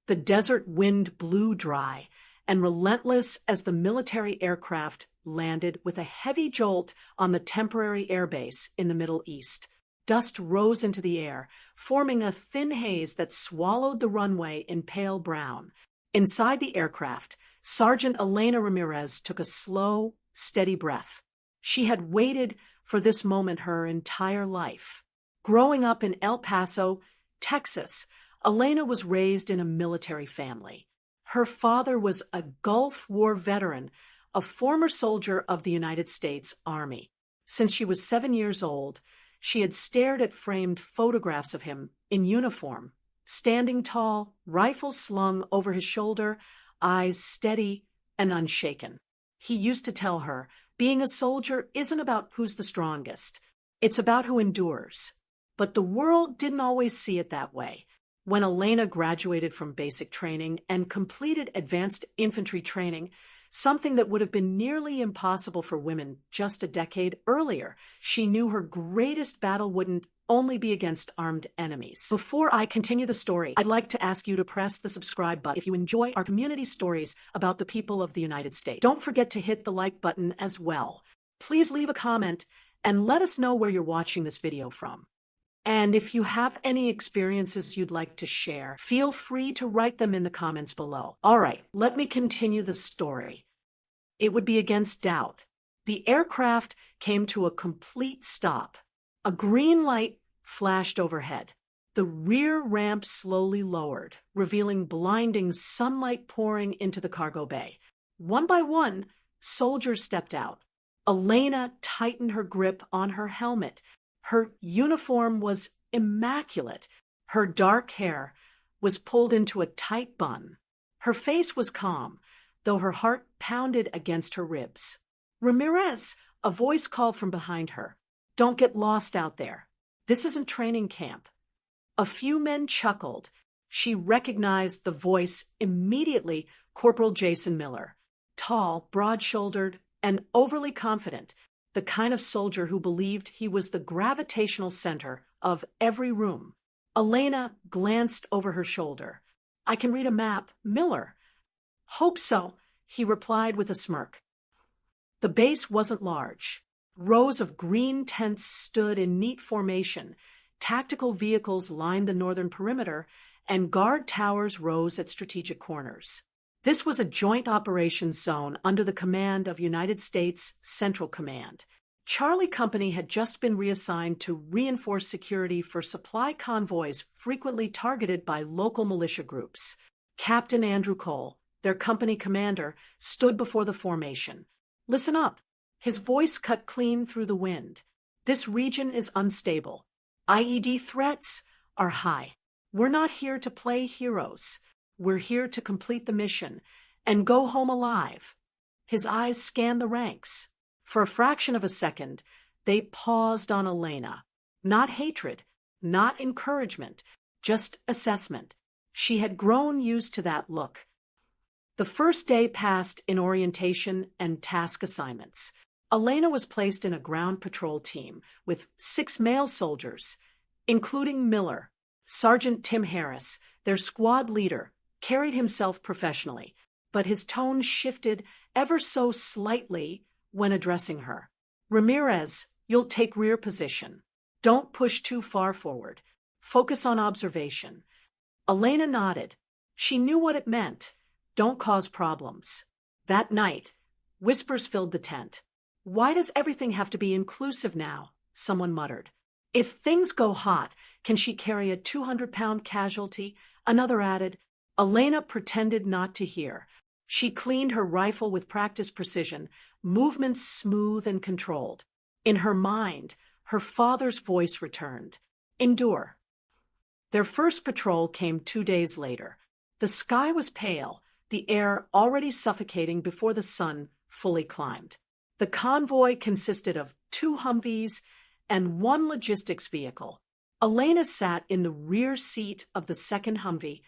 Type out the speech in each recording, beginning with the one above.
The desert wind blew dry, and relentless as the military aircraft landed with a heavy jolt on the temporary airbase in the Middle East. Dust rose into the air, forming a thin haze that swallowed the runway in pale brown. Inside the aircraft, Sergeant Elena Ramirez took a slow, steady breath. She had waited for this moment her entire life. Growing up in El Paso, Texas, Elena was raised in a military family. Her father was a Gulf War veteran, a former soldier of the United States Army. Since she was 7 years old, she had stared at framed photographs of him in uniform, standing tall, rifle slung over his shoulder, eyes steady and unshaken. He used to tell her, being a soldier isn't about who's the strongest. It's about who endures. But the world didn't always see it that way. When Elena graduated from basic training and completed advanced infantry training, something that would have been nearly impossible for women just a decade earlier, she knew her greatest battle wouldn't only be against armed enemies. Before I continue the story, I'd like to ask you to press the subscribe button if you enjoy our community stories about the people of the United States. Don't forget to hit the like button as well. Please leave a comment and let us know where you're watching this video from. And if you have any experiences you'd like to share, feel free to write them in the comments below. All right, let me continue the story. It would be against doubt. The aircraft came to a complete stop. A green light flashed overhead. The rear ramp slowly lowered, revealing blinding sunlight pouring into the cargo bay. One by one, soldiers stepped out. Elena tightened her grip on her helmet. Her uniform was immaculate. Her dark hair was pulled into a tight bun. Her face was calm, though her heart pounded against her ribs. "Ramirez," a voice called from behind her. "Don't get lost out there. This isn't training camp." A few men chuckled. She recognized the voice immediately. Corporal Jason Miller, tall, broad-shouldered, and overly confident, the kind of soldier who believed he was the gravitational center of every room. Elena glanced over her shoulder. "I can read a map, Miller." "Hope so," he replied with a smirk. The base wasn't large. Rows of green tents stood in neat formation. Tactical vehicles lined the northern perimeter, and guard towers rose at strategic corners. This was a joint operations zone under the command of United States Central Command. Charlie Company had just been reassigned to reinforce security for supply convoys frequently targeted by local militia groups. Captain Andrew Cole, their company commander, stood before the formation. "Listen up." His voice cut clean through the wind. "This region is unstable. IED threats are high. We're not here to play heroes. We're here to complete the mission and go home alive." His eyes scanned the ranks. For a fraction of a second, they paused on Elena. Not hatred, not encouragement, just assessment. She had grown used to that look. The first day passed in orientation and task assignments. Elena was placed in a ground patrol team with 6 male soldiers, including Miller. Sergeant Tim Harris, their squad leader, carried himself professionally, but his tone shifted ever so slightly when addressing her. "Ramirez, you'll take rear position. Don't push too far forward. Focus on observation." Elena nodded. She knew what it meant. Don't cause problems. That night, whispers filled the tent. "Why does everything have to be inclusive now?" someone muttered. "If things go hot, can she carry a 200-pound casualty?" Another added. Elena pretended not to hear. She cleaned her rifle with practiced precision, movements smooth and controlled. In her mind, her father's voice returned. "Endure." Their first patrol came 2 days later. The sky was pale, the air already suffocating before the sun fully climbed. The convoy consisted of 2 Humvees and 1 logistics vehicle. Elena sat in the rear seat of the second Humvee,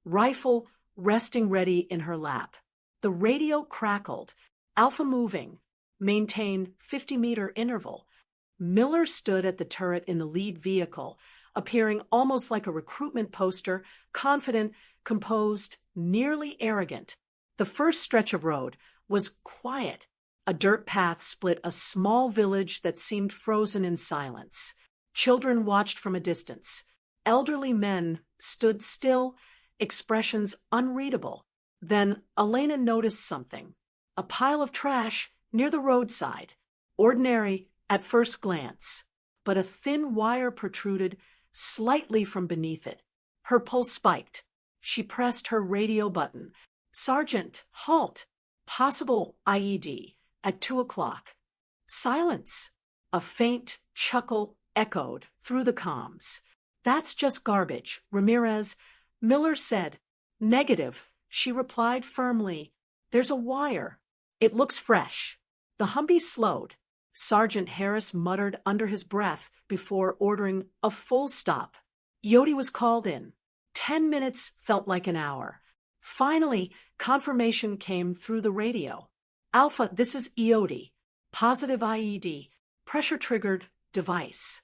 rifle resting ready in her lap. The radio crackled. "Alpha moving. Maintain 50-meter interval." Miller stood at the turret in the lead vehicle, appearing almost like a recruitment poster, confident composed, nearly arrogant. The first stretch of road was quiet. A dirt path split a small village that seemed frozen in silence. Children watched from a distance. Elderly men stood still, expressions unreadable. Then Elena noticed something. A pile of trash near the roadside. Ordinary at first glance, but a thin wire protruded slightly from beneath it. Her pulse spiked. She pressed her radio button. "Sergeant, halt! Possible IED at 2 o'clock. Silence. A faint chuckle echoed through the comms. "That's just garbage, Ramirez," Miller said. "Negative," she replied firmly. "There's a wire. It looks fresh." The Humvee slowed. Sergeant Harris muttered under his breath before ordering a full stop. Yodi was called in. 10 minutes felt like an hour. Finally, confirmation came through the radio. "Alpha, this is Yodi. Positive IED. Pressure-triggered device."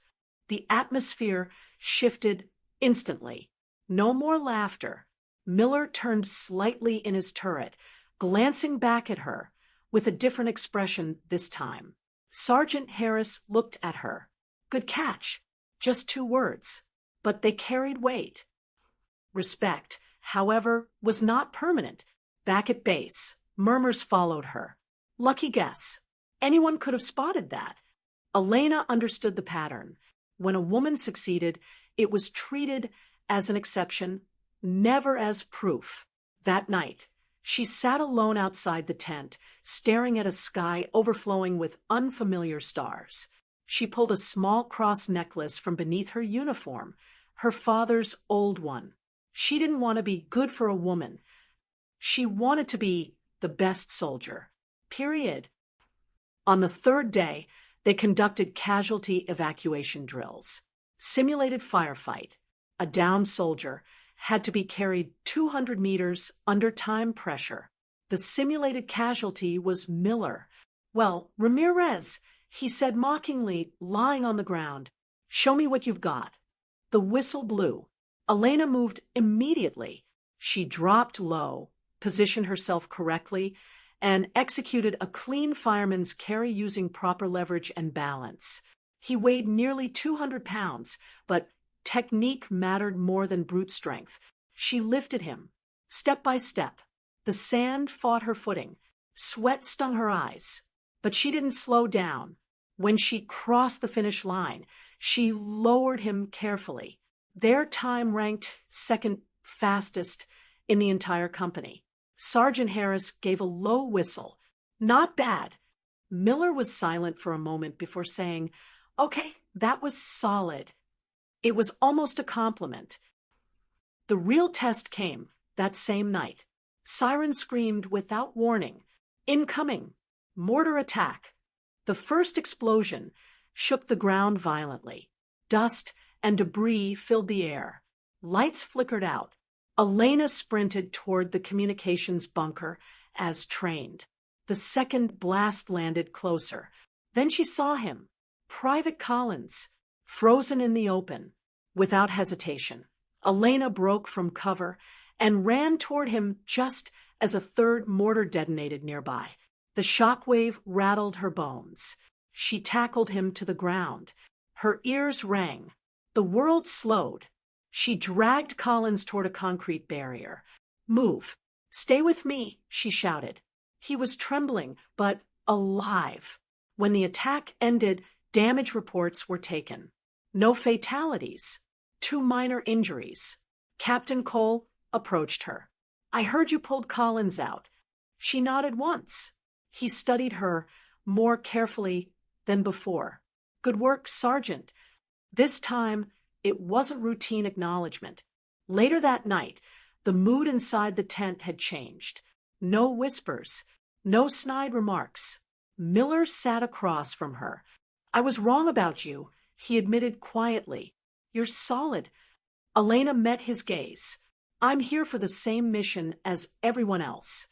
The atmosphere shifted instantly. No more laughter. Miller turned slightly in his turret, glancing back at her, with a different expression this time. Sergeant Harris looked at her. Good catch. Just 2 words. But they carried weight. Respect, however, was not permanent. Back at base, murmurs followed her. Lucky guess. Anyone could have spotted that. Elena understood the pattern. When a woman succeeded, it was treated as an exception, never as proof. That night, she sat alone outside the tent, staring at a sky overflowing with unfamiliar stars. She pulled a small cross necklace from beneath her uniform, her father's old one. She didn't want to be good for a woman. She wanted to be the best soldier. Period. On the 3rd day, they conducted casualty evacuation drills. Simulated firefight. A downed soldier had to be carried 200 meters under time pressure. The simulated casualty was Miller. "Well, Ramirez," he said mockingly, lying on the ground. "Show me what you've got." The whistle blew. Elena moved immediately. She dropped low, positioned herself correctly, and executed a clean fireman's carry using proper leverage and balance. He weighed nearly 200 pounds, but technique mattered more than brute strength. She lifted him, step by step. The sand fought her footing. Sweat stung her eyes. But she didn't slow down. When she crossed the finish line, she lowered him carefully. Their time ranked 2nd fastest in the entire company. Sergeant Harris gave a low whistle. "Not bad." Miller was silent for a moment before saying, "Okay, that was solid." It was almost a compliment. The real test came that same night. Sirens screamed without warning. Incoming. Mortar attack. The first explosion shook the ground violently. Dust and debris filled the air. Lights flickered out. Elena sprinted toward the communications bunker as trained. The second blast landed closer. Then she saw him, Private Collins, frozen in the open. Without hesitation, Elena broke from cover and ran toward him just as a 3rd mortar detonated nearby. The shockwave rattled her bones. She tackled him to the ground. Her ears rang. The world slowed. She dragged Collins toward a concrete barrier. "Move. Stay with me," she shouted. He was trembling, but alive. When the attack ended, damage reports were taken. No fatalities. 2 minor injuries. Captain Cole approached her. "I heard you pulled Collins out." She nodded once. He studied her more carefully than before. "Good work, Sergeant." This time, it wasn't routine acknowledgement. Later that night, the mood inside the tent had changed. No whispers, no snide remarks. Miller sat across from her. "I was wrong about you," he admitted quietly. "You're solid." Elena met his gaze. "I'm here for the same mission as everyone else."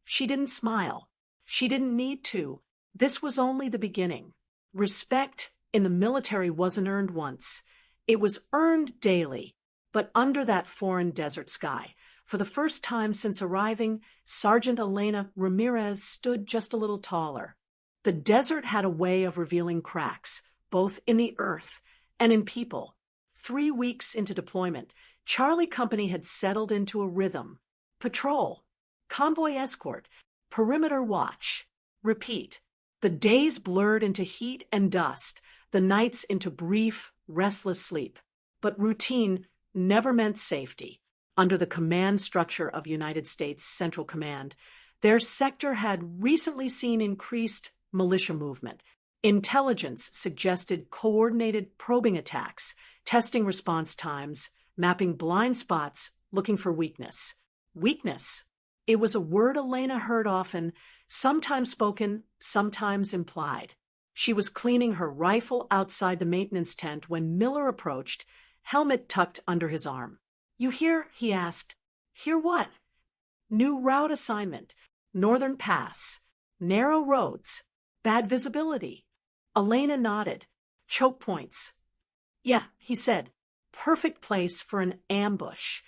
She didn't smile. She didn't need to. This was only the beginning. Respect in the military wasn't earned once. It was earned daily. But under that foreign desert sky, For the first time since arriving, Sergeant Elena Ramirez stood just a little taller. The desert had a way of revealing cracks, both in the earth and in people. 3 weeks into deployment, Charlie Company had settled into a rhythm. Patrol, convoy escort, perimeter watch. Repeat. The days blurred into heat and dust, the nights into brief, restless sleep. But routine never meant safety. Under the command structure of United States Central Command, their sector had recently seen increased militia movement. Intelligence suggested coordinated probing attacks, testing response times, mapping blind spots, looking for weakness. Weakness. It was a word Elena heard often, sometimes spoken, sometimes implied. She was cleaning her rifle outside the maintenance tent when Miller approached, helmet tucked under his arm. "You hear?" he asked. "Hear what?" "New route assignment. Northern Pass. Narrow roads. Bad visibility." Elena nodded. "Choke points." "Yeah," he said. "Perfect place for an ambush."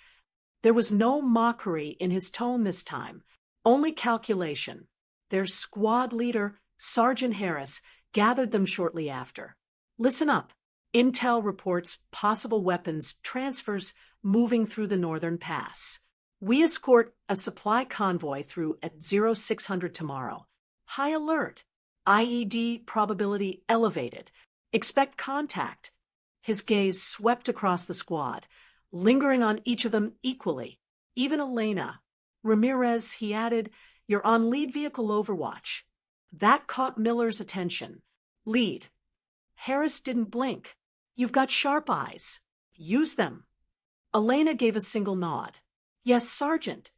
There was no mockery in his tone this time, only calculation. Their squad leader, Sergeant Harris, gathered them shortly after. "Listen up. Intel reports possible weapons transfers moving through the Northern Pass. We escort a supply convoy through at 0600 tomorrow. High alert. IED probability elevated. Expect contact." His gaze swept across the squad, lingering on each of them equally. Even Elena. "Ramirez," he added, "you're on lead vehicle overwatch." That caught Miller's attention. "Lead." Harris didn't blink. "You've got sharp eyes. Use them." Elena gave a single nod. "Yes, Sergeant."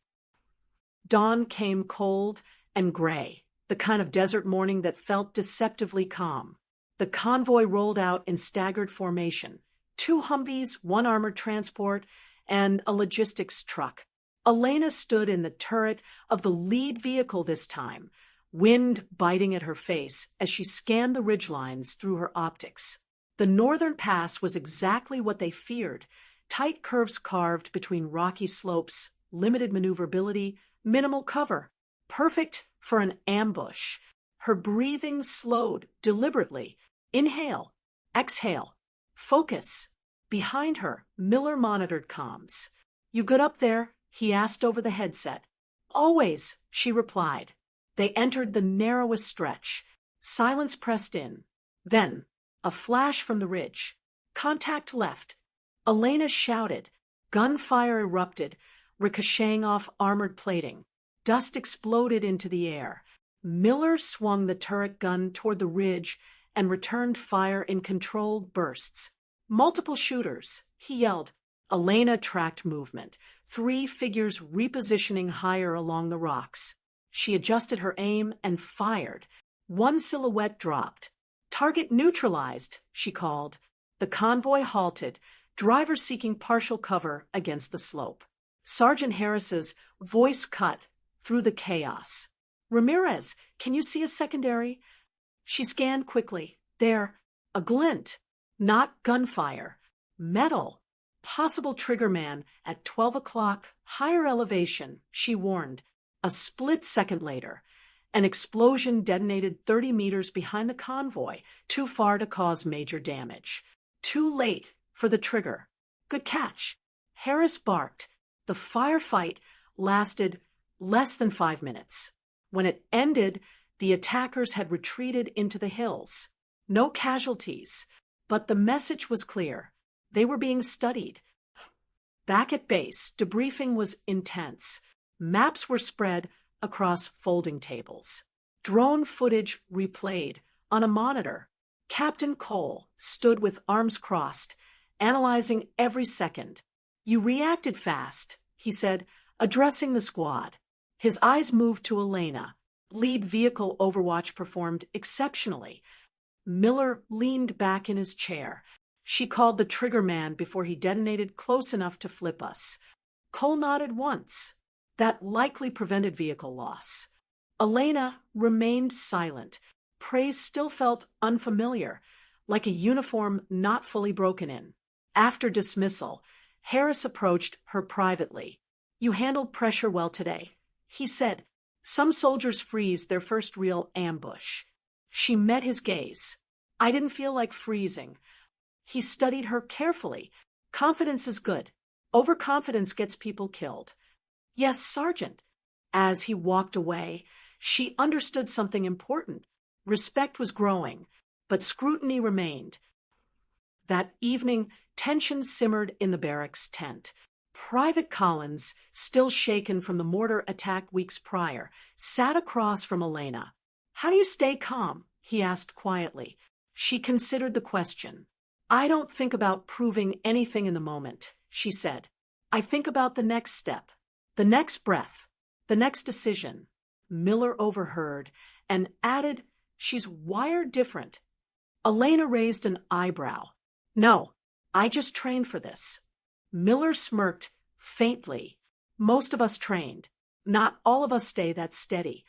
Dawn came cold and gray, the kind of desert morning that felt deceptively calm. The convoy rolled out in staggered formation. 2 Humvees, 1 armored transport, and a logistics truck. Elena stood in the turret of the lead vehicle this time, wind biting at her face as she scanned the ridgelines through her optics. The Northern Pass was exactly what they feared. Tight curves carved between rocky slopes, limited maneuverability, minimal cover. Perfect for an ambush. Her breathing slowed deliberately. Inhale. Exhale. Focus. Behind her, Miller monitored comms. "You good up there?" he asked over the headset. "Always," she replied. They entered the narrowest stretch. Silence pressed in. Then, a flash from the ridge. Contact left. Elena shouted. Gunfire erupted, ricocheting off armored plating. Dust exploded into the air. Miller swung the turret gun toward the ridge and returned fire in controlled bursts. "Multiple shooters," he yelled. Elena tracked movement, 3 figures repositioning higher along the rocks. She adjusted her aim and fired. 1 silhouette dropped. "Target neutralized," she called. The convoy halted, driver seeking partial cover against the slope. Sergeant Harris's voice cut through the chaos. "Ramirez, can you see a secondary?" She scanned quickly. There, a glint. Not gunfire. Metal. Possible triggerman at 12 o'clock, higher elevation, she warned. A split second later, an explosion detonated 30 meters behind the convoy, too far to cause major damage. Too late for the trigger. "Good catch." Harris barked. The firefight lasted less than 5 minutes. When it ended, the attackers had retreated into the hills. No casualties, but the message was clear. They were being studied. Back at base, debriefing was intense. Maps were spread across folding tables. Drone footage replayed on a monitor. Captain Cole stood with arms crossed, analyzing every second. "You reacted fast," he said, addressing the squad. His eyes moved to Elena. Lead vehicle overwatch performed exceptionally. Miller leaned back in his chair. "She called the trigger man before he detonated close enough to flip us." Cole nodded once. That likely prevented vehicle loss. Elena remained silent. Praise still felt unfamiliar, like a uniform not fully broken in. After dismissal, Harris approached her privately. You handled pressure well today, he said. Some soldiers freeze their first real ambush. She met his gaze. I didn't feel like freezing. He studied her carefully. Confidence is good. Overconfidence gets people killed. Yes, Sergeant. As he walked away, she understood something important. Respect was growing, but scrutiny remained. That evening, tension simmered in the barracks tent. Private Collins, still shaken from the mortar attack weeks prior, sat across from Elena. How do you stay calm? He asked quietly. She considered the question. I don't think about proving anything in the moment, she said. I think about the next step, the next breath, the next decision. Miller overheard and added, she's wired different. Elena raised an eyebrow. No, I just trained for this. Miller smirked faintly. Most of us trained. Not all of us stay that steady.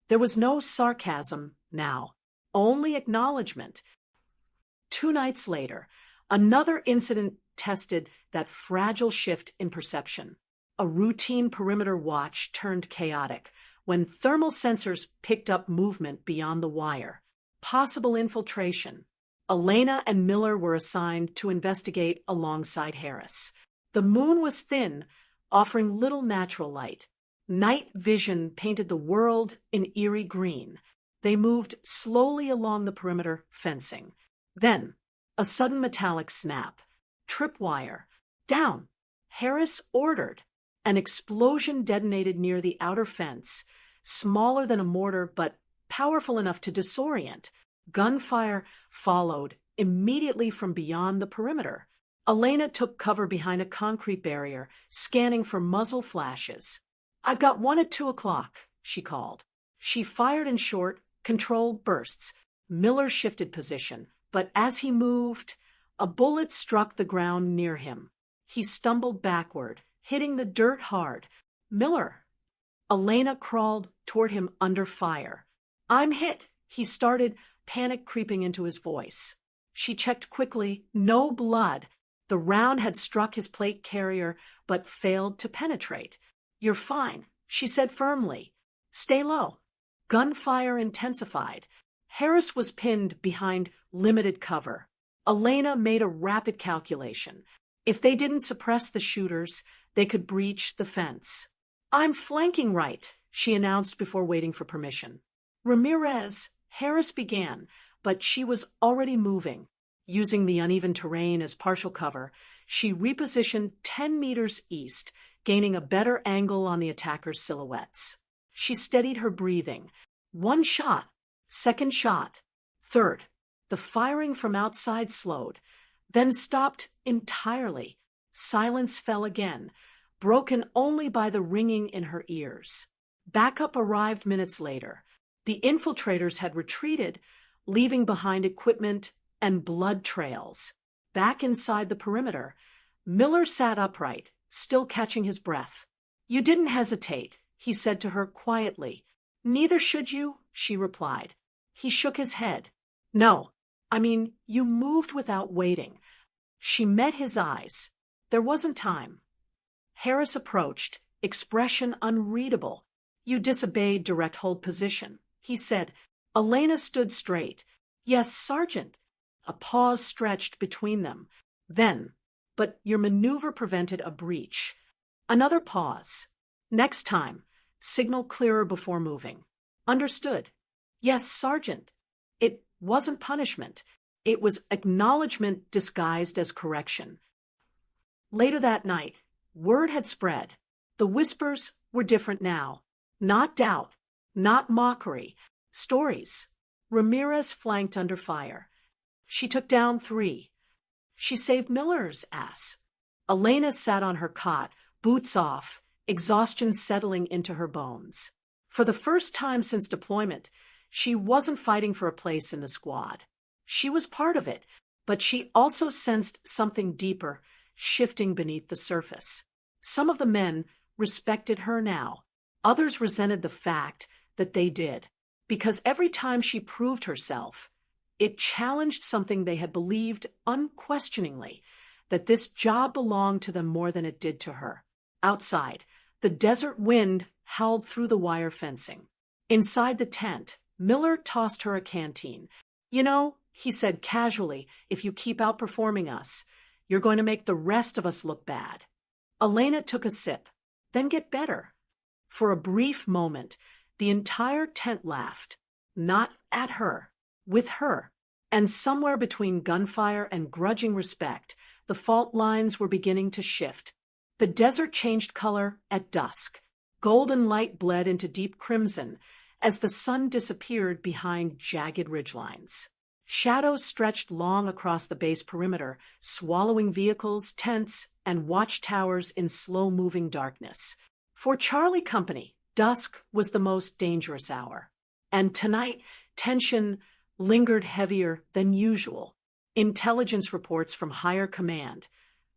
There was no sarcasm now, only acknowledgement. 2 nights later, another incident tested that fragile shift in perception. A routine perimeter watch turned chaotic when thermal sensors picked up movement beyond the wire. Possible infiltration. Elena and Miller were assigned to investigate alongside Harris. The moon was thin, offering little natural light. Night vision painted the world in eerie green. They moved slowly along the perimeter fencing. Then, a sudden metallic snap. Tripwire. Down. Harris ordered. An explosion detonated near the outer fence, smaller than a mortar but powerful enough to disorient. Gunfire followed immediately from beyond the perimeter. Elena took cover behind a concrete barrier, scanning for muzzle flashes. I've got one at 2 o'clock, she called. She fired in short, controlled bursts. Miller shifted position, but as he moved, a bullet struck the ground near him. He stumbled backward, hitting the dirt hard. Miller! Elena crawled toward him under fire. I'm hit, he started, panic creeping into his voice. She checked quickly. No blood. The round had struck his plate carrier, but failed to penetrate. You're fine, she said firmly. Stay low. Gunfire intensified. Harris was pinned behind limited cover. Elena made a rapid calculation. If they didn't suppress the shooters, they could breach the fence. I'm flanking right, she announced before waiting for permission. Ramirez, Harris began, but she was already moving. Using the uneven terrain as partial cover, she repositioned 10 meters east, gaining a better angle on the attackers' silhouettes. She steadied her breathing. 1 shot, 2nd shot, 3rd. The firing from outside slowed, then stopped entirely. Silence fell again, broken only by the ringing in her ears. Backup arrived minutes later. The infiltrators had retreated, leaving behind equipment and blood trails. Back inside the perimeter, Miller sat upright, still catching his breath. You didn't hesitate, he said to her quietly. Neither should you, she replied. He shook his head. No, I mean, you moved without waiting. She met his eyes. There wasn't time. Harris approached, expression unreadable. You disobeyed direct hold position, he said. Elena stood straight. Yes, Sergeant. A pause stretched between them. Then, but your maneuver prevented a breach. Another pause. Next time, signal clearer before moving. Understood. Yes, Sergeant. It wasn't punishment. It was acknowledgement disguised as correction. Later that night, word had spread. The whispers were different now. Not doubt, not mockery. Stories. Ramirez flanked under fire. She took down 3. She saved Miller's ass. Elena sat on her cot, boots off, exhaustion settling into her bones. For the first time since deployment, she wasn't fighting for a place in the squad. She was part of it, but she also sensed something deeper, shifting beneath the surface. Some of the men respected her now. Others resented the fact that they did, because every time she proved herself, it challenged something they had believed unquestioningly, that this job belonged to them more than it did to her. Outside, The desert wind howled through the wire fencing. Inside the tent, Miller tossed her a canteen. "You know," he said casually, "if you keep outperforming us, you're going to make the rest of us look bad." Elena took a sip. "Then get better." For a brief moment, the entire tent laughed. Not at her, with her. And somewhere between gunfire and grudging respect, the fault lines were beginning to shift. The desert changed color at dusk. Golden light bled into deep crimson as the sun disappeared behind jagged ridgelines. Shadows stretched long across the base perimeter, swallowing vehicles, tents, and watchtowers in slow-moving darkness. For Charlie Company, dusk was the most dangerous hour. And tonight, tension lingered heavier than usual. Intelligence reports from higher command,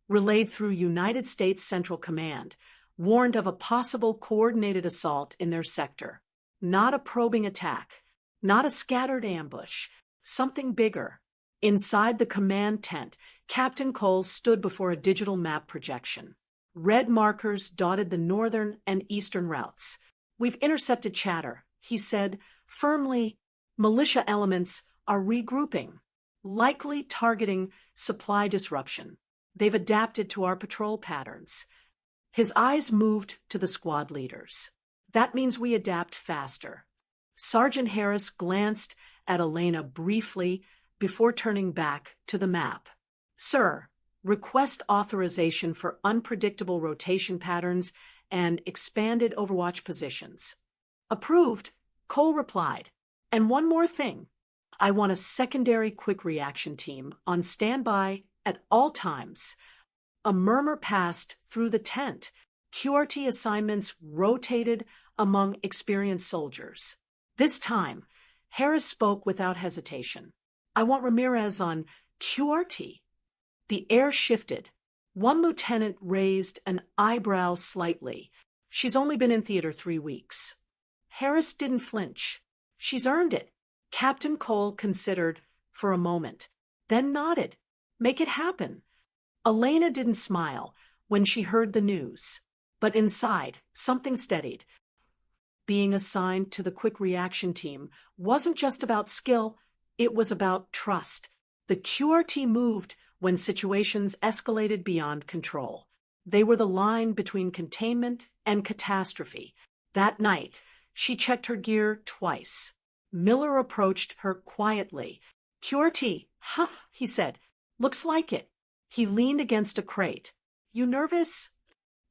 relayed through United States Central Command, warned of a possible coordinated assault in their sector. Not a probing attack, not a scattered ambush, something bigger. Inside the command tent, Captain Cole stood before a digital map projection. Red markers dotted the northern and eastern routes. "We've intercepted chatter," he said firmly. "Militia elements are regrouping, likely targeting supply disruption. They've adapted to our patrol patterns." His eyes moved to the squad leaders. "That means we adapt faster." Sergeant Harris glanced at Elena briefly before turning back to the map. "Sir, request authorization for unpredictable rotation patterns and expanded overwatch positions." "Approved," Cole replied. "And one more thing. I want a secondary quick reaction team on standby at all times." A murmur passed through the tent. QRT assignments rotated among experienced soldiers. This time, Harris spoke without hesitation. "I want Ramirez on QRT." The air shifted. One lieutenant raised an eyebrow slightly. "She's only been in theater 3 weeks." Harris didn't flinch. "She's earned it." Captain Cole considered for a moment, then nodded. "Make it happen." Elena didn't smile when she heard the news, but inside, something steadied. Being assigned to the quick reaction team wasn't just about skill, it was about trust. The QRT moved when situations escalated beyond control. They were the line between containment and catastrophe. That night, she checked her gear twice. Miller approached her quietly. "QRT, huh," he said. "Looks like it." He leaned against a crate. "You nervous?"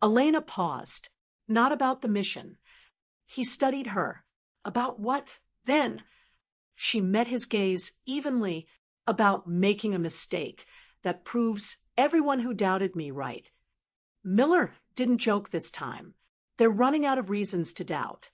Elena paused. Not about the mission. He studied her. About what, then? She met his gaze evenly. "About making a mistake that proves everyone who doubted me right." Miller didn't joke this time. "They're running out of reasons to doubt."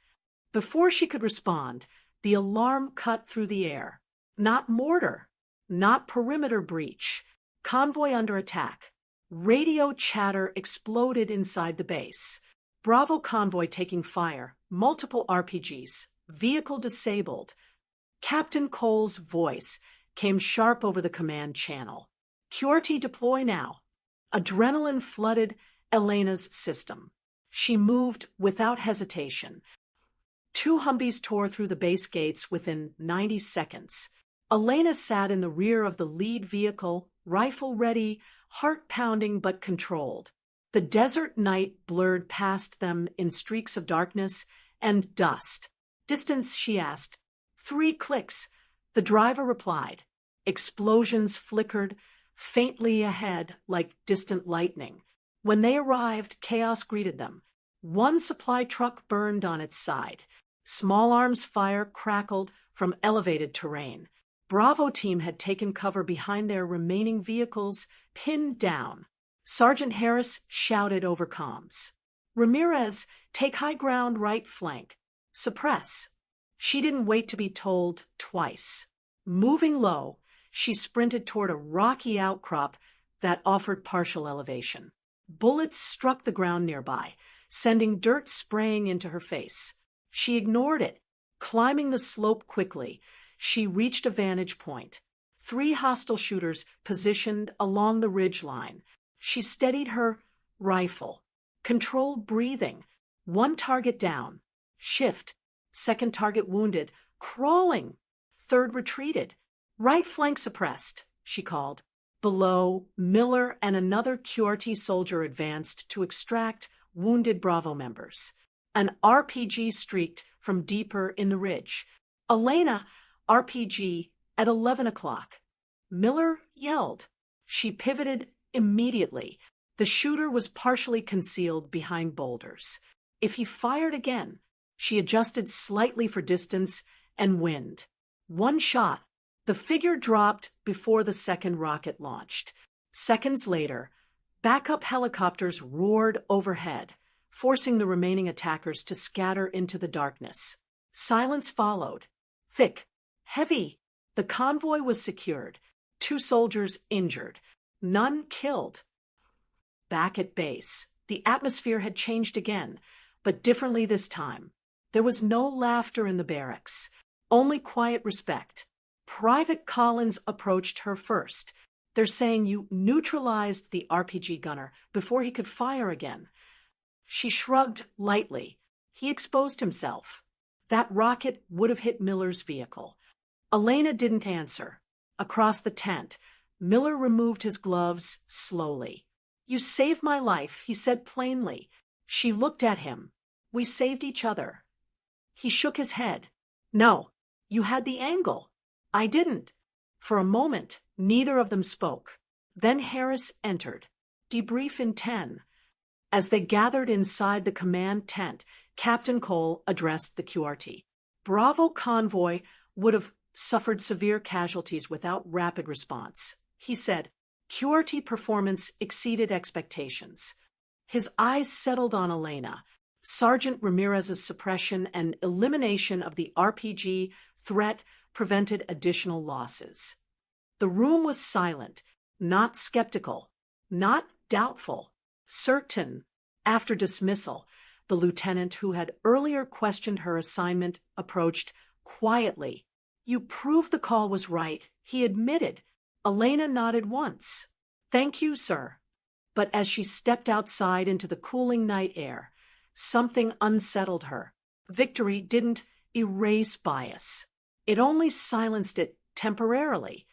Before she could respond, the alarm cut through the air. Not mortar, not perimeter breach. Convoy under attack. Radio chatter exploded inside the base. Bravo convoy taking fire. Multiple RPGs. Vehicle disabled. Captain Cole's voice came sharp over the command channel. "QRT deploy now." Adrenaline flooded Elena's system. She moved without hesitation. 2 Humvees tore through the base gates within 90 seconds. Elena sat in the rear of the lead vehicle, rifle ready, heart pounding but controlled. The desert night blurred past them in streaks of darkness and dust. "Distance," she asked. 3 clicks. The driver replied. Explosions flickered faintly ahead like distant lightning. When they arrived, chaos greeted them. 1 supply truck burned on its side. Small arms fire crackled from elevated terrain. Bravo team had taken cover behind their remaining vehicles, pinned down. Sergeant Harris shouted over comms. "Ramirez, take high ground right flank. Suppress." She didn't wait to be told twice. Moving low, she sprinted toward a rocky outcrop that offered partial elevation. Bullets struck the ground nearby, sending dirt spraying into her face. She ignored it. Climbing the slope quickly, she reached a vantage point. 3 hostile shooters positioned along the ridge line. She steadied her rifle. Controlled breathing. One target down. Shift. Second target wounded. Crawling. Third retreated. Right flank suppressed, she called. Below, Miller and another QRT soldier advanced to extract wounded Bravo members. An RPG streaked from deeper in the ridge. Elena, RPG, at 11 o'clock. Miller yelled. She pivoted immediately. The shooter was partially concealed behind boulders. If he fired again, she adjusted slightly for distance and wind. One shot. The figure dropped before the second rocket launched. Seconds later, backup helicopters roared overhead, forcing the remaining attackers to scatter into the darkness. Silence followed. Thick, heavy. The convoy was secured. 2 soldiers injured. None killed. Back at base, the atmosphere had changed again, but differently this time. There was no laughter in the barracks, only quiet respect. Private Collins approached her first. They're saying you neutralized the RPG gunner before he could fire again. She shrugged lightly. He exposed himself. That rocket would have hit Miller's vehicle. Elena didn't answer. Across the tent, Miller removed his gloves slowly. You saved my life, he said plainly. She looked at him. We saved each other. He shook his head. No, you had the angle. I didn't. For a moment, neither of them spoke. Then Harris entered. Debrief in 10. As they gathered inside the command tent, Captain Cole addressed the QRT. Bravo convoy would have suffered severe casualties without rapid response. He said, QRT performance exceeded expectations. His eyes settled on Elena. Sergeant Ramirez's suppression and elimination of the RPG threat prevented additional losses. The room was silent, not skeptical, not doubtful, certain. After dismissal, the lieutenant who had earlier questioned her assignment approached quietly. You proved the call was right, he admitted. Elena nodded once. Thank you, sir. But as she stepped outside into the cooling night air, something unsettled her. Victory didn't erase bias. It only silenced it temporarily.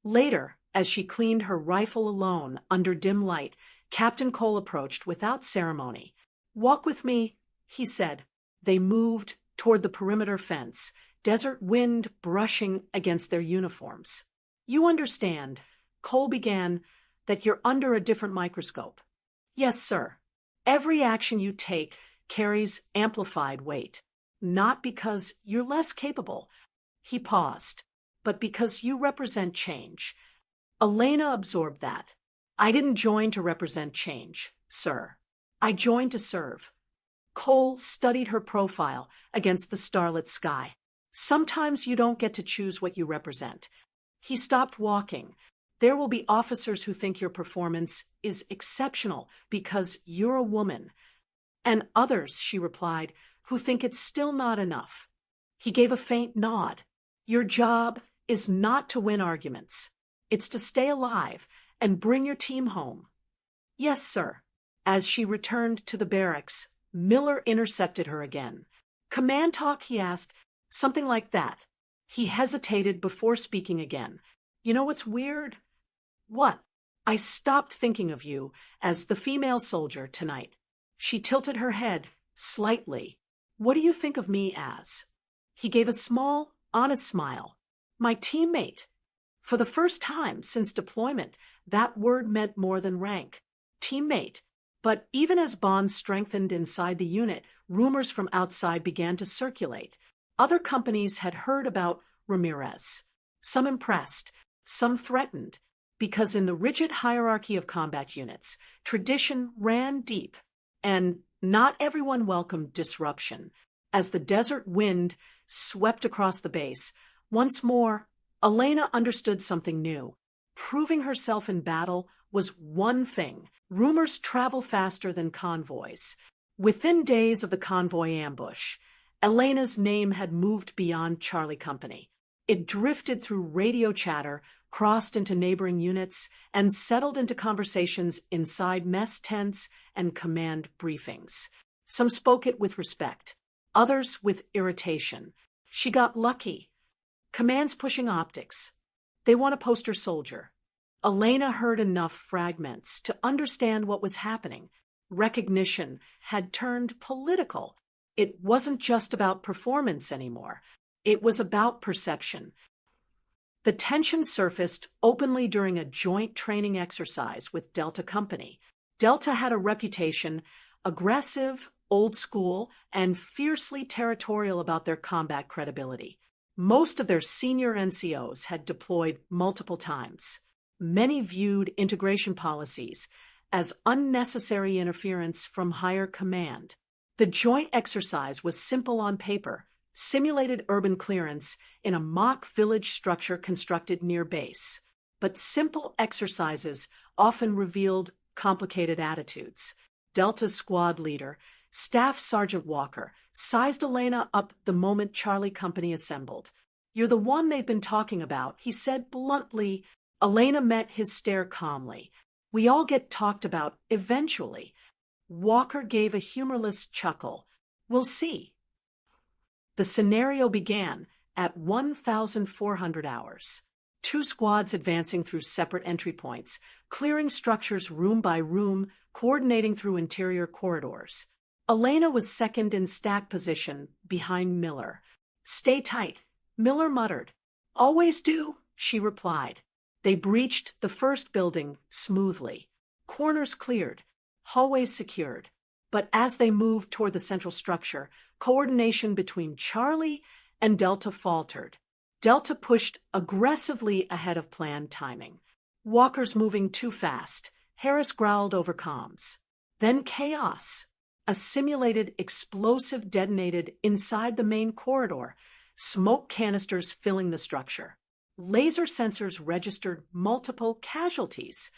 Later, as she cleaned her rifle alone under dim light, Captain Cole approached without ceremony. Walk with me, he said. They moved toward the perimeter fence, desert wind brushing against their uniforms. You understand, Cole began, that you're under a different microscope. Yes, sir. Every action you take carries amplified weight. Not because you're less capable, he paused, but because you represent change. Elena absorbed that. I didn't join to represent change, sir. I joined to serve. Cole studied her profile against the starlit sky. Sometimes you don't get to choose what you represent. He stopped walking. There will be officers who think your performance is exceptional because you're a woman. And others, she replied, who think it's still not enough. He gave a faint nod. Your job is not to win arguments. It's to stay alive and bring your team home. Yes, sir. As she returned to the barracks, Miller intercepted her again. Command talk, he asked. Something like that. He hesitated before speaking again. You know what's weird? What? I stopped thinking of you as the female soldier tonight. She tilted her head slightly. What do you think of me as? He gave a small, honest smile. My teammate. For the first time since deployment, that word meant more than rank. Teammate. But even as bonds strengthened inside the unit, rumors from outside began to circulate. Other companies had heard about Ramirez. Some impressed, some threatened, because in the rigid hierarchy of combat units, tradition ran deep, and not everyone welcomed disruption. As the desert wind swept across the base, once more, Elena understood something new. Proving herself in battle was one thing. Rumors travel faster than convoys. Within days of the convoy ambush, Elena's name had moved beyond Charlie Company. It drifted through radio chatter, crossed into neighboring units, and settled into conversations inside mess tents and command briefings. Some spoke it with respect, others with irritation. She got lucky. Command's pushing optics. They want a poster soldier. Elena heard enough fragments to understand what was happening. Recognition had turned political. It wasn't just about performance anymore. It was about perception. The tension surfaced openly during a joint training exercise with Delta Company. Delta had a reputation, aggressive, old school, and fiercely territorial about their combat credibility. Most of their senior NCOs had deployed multiple times. Many viewed integration policies as unnecessary interference from higher command. The joint exercise was simple on paper, simulated urban clearance in a mock village structure constructed near base. But simple exercises often revealed complicated attitudes. Delta's squad leader, Staff Sergeant Walker, sized Elena up the moment Charlie Company assembled. "You're the one they've been talking about," he said bluntly. Elena met his stare calmly. "We all get talked about eventually." Walker gave a humorless chuckle. "We'll see." The scenario began at 1,400 hours. Two squads advancing through separate entry points, clearing structures room by room, coordinating through interior corridors. Elena was second in stack position behind Miller. "Stay tight," Miller muttered. "Always do," she replied. They breached the first building smoothly. Corners cleared, hallways secured. But as they moved toward the central structure, coordination between Charlie and Delta faltered. Delta pushed aggressively ahead of planned timing. Walker's moving too fast. Harris growled over comms. Then chaos. A simulated explosive detonated inside the main corridor, smoke canisters filling the structure. Laser sensors registered multiple casualties.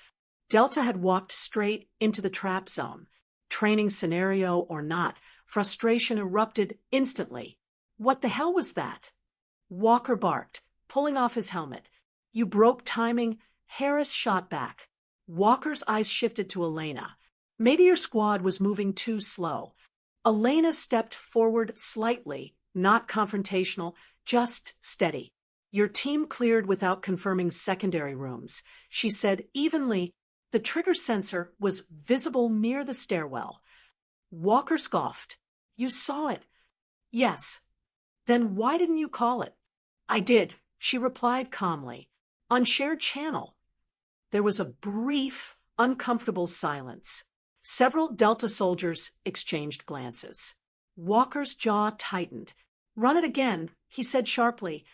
Delta had walked straight into the trap zone. Training scenario or not, frustration erupted instantly. "What the hell was that?" Walker barked, pulling off his helmet. "You broke timing." Harris shot back. Walker's eyes shifted to Elena. "Maybe your squad was moving too slow." Elena stepped forward slightly, not confrontational, just steady. "Your team cleared without confirming secondary rooms," she said evenly. The trigger sensor was visible near the stairwell. Walker scoffed. "You saw it." "Yes." "Then why didn't you call it?" "I did," she replied calmly. "On shared channel." There was a brief, uncomfortable silence. Several Delta soldiers exchanged glances. Walker's jaw tightened. "Run it again," he said sharply.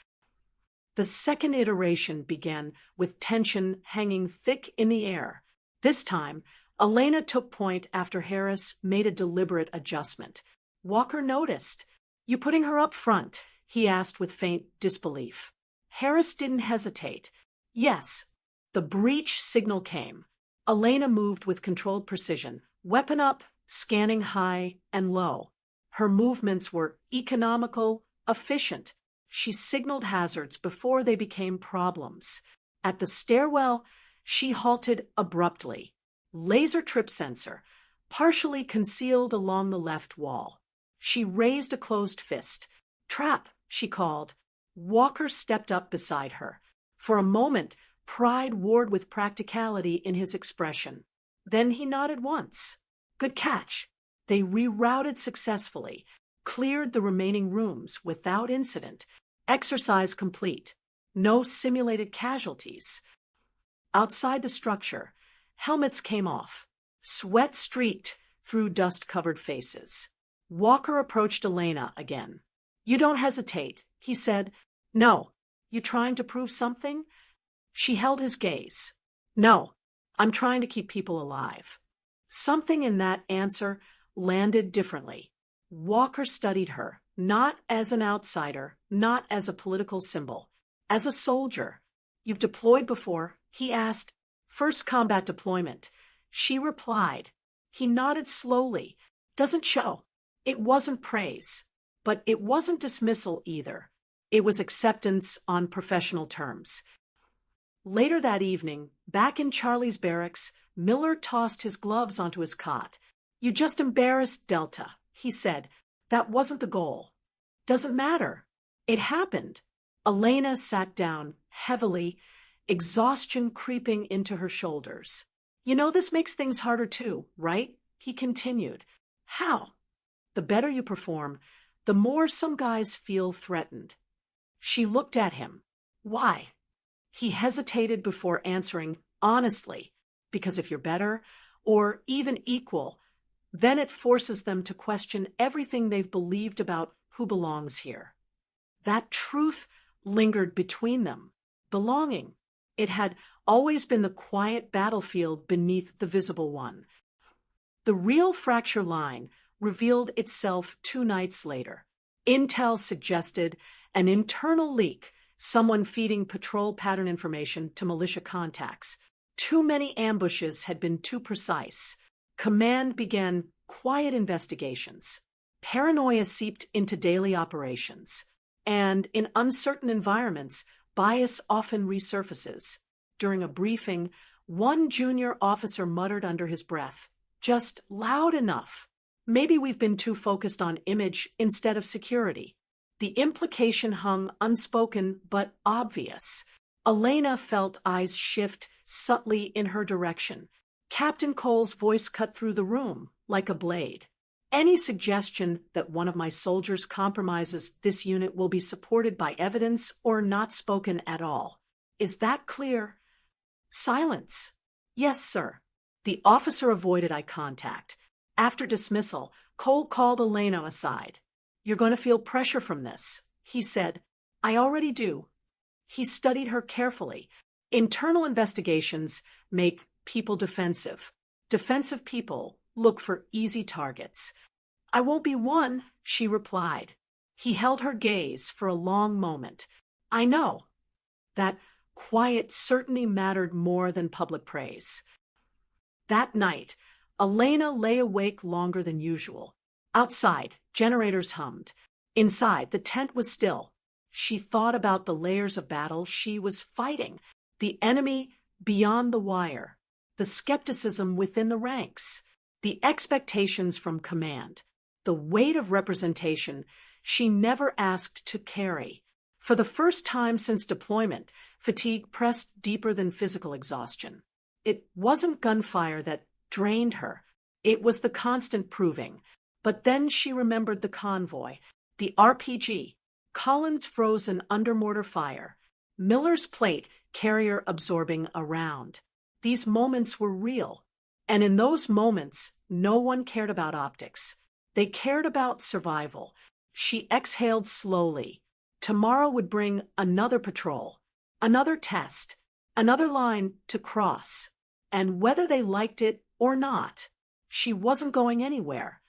The second iteration began with tension hanging thick in the air. This time, Elena took point after Harris made a deliberate adjustment. Walker noticed. "You putting her up front?" he asked with faint disbelief. Harris didn't hesitate. "Yes." The breach signal came. Elena moved with controlled precision, weapon up, scanning high and low. Her movements were economical, efficient. She signaled hazards before they became problems. At the stairwell, she halted abruptly. Laser trip sensor, partially concealed along the left wall. She raised a closed fist. "Trap," she called. Walker stepped up beside her. For a moment, pride warred with practicality in his expression. Then he nodded once. "Good catch." They rerouted successfully, cleared the remaining rooms without incident. Exercise complete. No simulated casualties. Outside the structure, helmets came off. Sweat streaked through dust-covered faces. Walker approached Elena again. "You don't hesitate," he said. "No. You trying to prove something?" She held his gaze. "No. I'm trying to keep people alive." Something in that answer landed differently. Walker studied her, not as an outsider, not as a political symbol, as a soldier. "You've deployed before?" he asked. "First combat deployment." She replied. He nodded slowly. "Doesn't show." It wasn't praise, but it wasn't dismissal either. It was acceptance on professional terms. Later that evening, back in Charlie's barracks, Miller tossed his gloves onto his cot. "You just embarrassed Delta," he said. That wasn't the goal. Doesn't matter. It happened. Elena sat down heavily, exhaustion creeping into her shoulders. You know, this makes things harder too, right? He continued. How? The better you perform, the more some guys feel threatened. She looked at him. Why? He hesitated before answering honestly, because if you're better, or even equal, then it forces them to question everything they've believed about who belongs here. That truth lingered between them. Belonging. It had always been the quiet battlefield beneath the visible one. The real fracture line revealed itself 2 nights later. Intel suggested an internal leak, someone feeding patrol pattern information to militia contacts. Too many ambushes had been too precise. Command began quiet investigations. Paranoia seeped into daily operations. And in uncertain environments, bias often resurfaces. During a briefing, one junior officer muttered under his breath, "Just loud enough. Maybe we've been too focused on image instead of security." The implication hung unspoken but obvious. Elena felt eyes shift subtly in her direction. Captain Cole's voice cut through the room like a blade. Any suggestion that one of my soldiers compromises this unit will be supported by evidence or not spoken at all. Is that clear? Silence. Yes, sir. The officer avoided eye contact. After dismissal, Cole called Elena aside. You're going to feel pressure from this, he said. I already do. He studied her carefully. Internal investigations make people defensive. Defensive people look for easy targets. I won't be one, she replied. He held her gaze for a long moment. I know. That quiet certainty mattered more than public praise. That night, Elena lay awake longer than usual. Outside, generators hummed. Inside, the tent was still. She thought about the layers of battle she was fighting, the enemy beyond the wire, the skepticism within the ranks, the expectations from command, the weight of representation she never asked to carry. For the first time since deployment, fatigue pressed deeper than physical exhaustion. It wasn't gunfire that drained her. It was the constant proving. But then she remembered the convoy, the RPG, Collins frozen under mortar fire, Miller's plate carrier absorbing a round. These moments were real. And in those moments, no one cared about optics. They cared about survival. She exhaled slowly. Tomorrow would bring another patrol, another test, another line to cross. And whether they liked it or not, she wasn't going anywhere.